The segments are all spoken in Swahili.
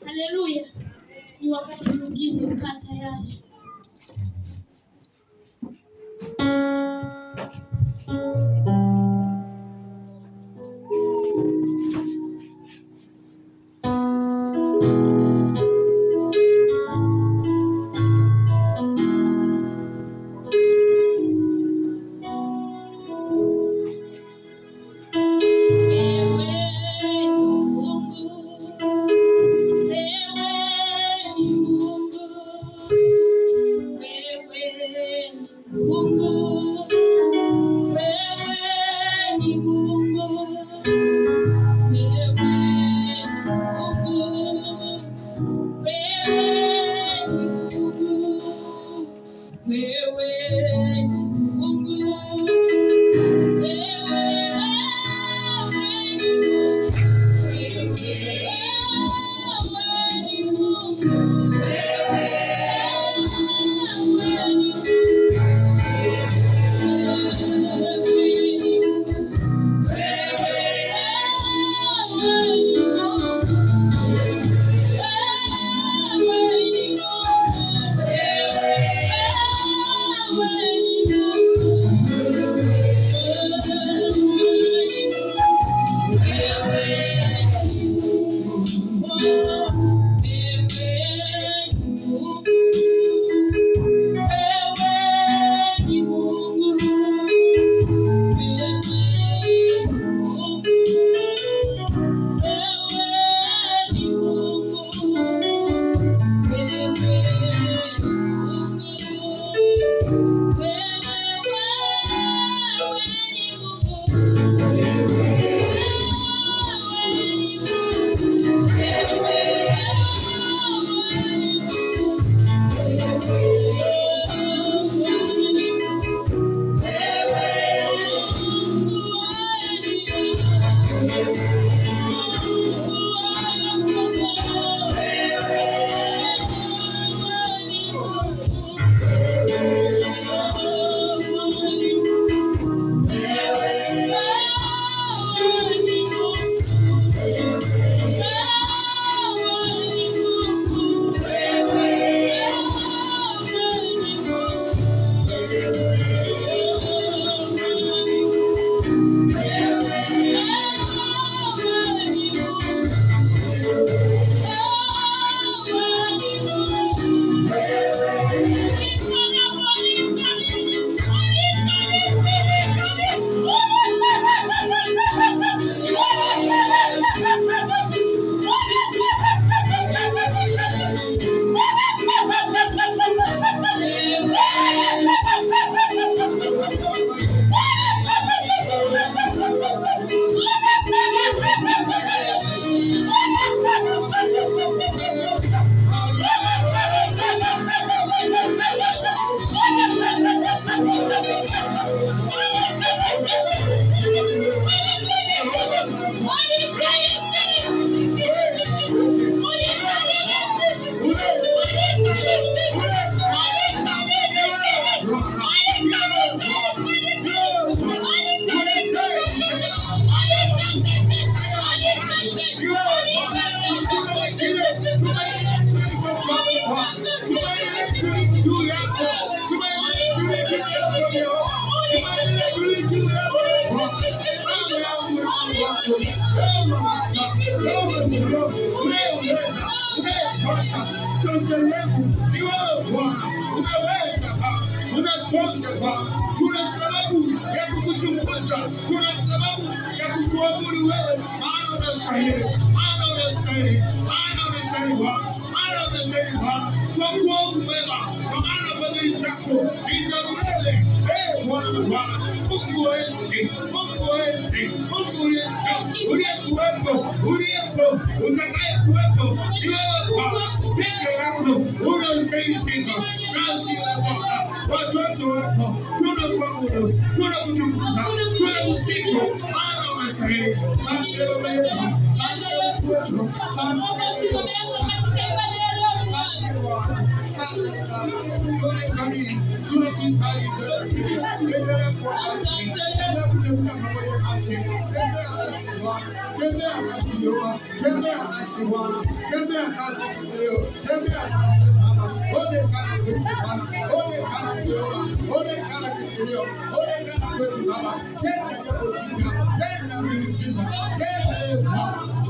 Haleluya. Ni wakati mwingine ukaa tayari. Tuna sababu ya kukutukuza, tuna sababu ya kukuabudu wewe, maana unastahili, maana unastahili, maana unastahili maana unastahili kwa kuwa mwema, kwa maana fadhili zako ni za milele. Bwana, Mungu enzi, Mungu enzi, Mungu enzi, uliyekuwepo, uliyepo, utakaye kuwepo, ni wewe peke yako unastahili sifa. Nasi Bwana, watoto wako tunakuabudu, tunakutukuza, tunakusifu, maana unastahili. Asante Baba yetu, asante Yesu wetu, asante tunakihitaji zote, endelea kuwa nasi, endelea kutembea pamoja nasi, tembea nasi Jehova, tembea nasi Bwana, tembea nasi leo, tembea nasi Baba, onekana kwetu Bwana, onekana Jehova, onekana kwetu leo, onekana kwetu Baba, tenda jambo jipya, tenda miujiza, tenda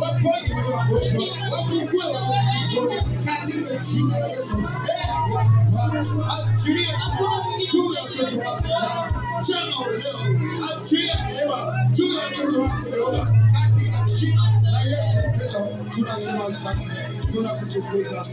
waponye wale wagonjwa, wafungue waliofunguliwa katika jina la Yesu. Achilia juu ya watoto wako jana leo, achilia neema juu ya watoto wako leo katika jina la Yesu Kristo. Tunasema asante, tunakutukuza.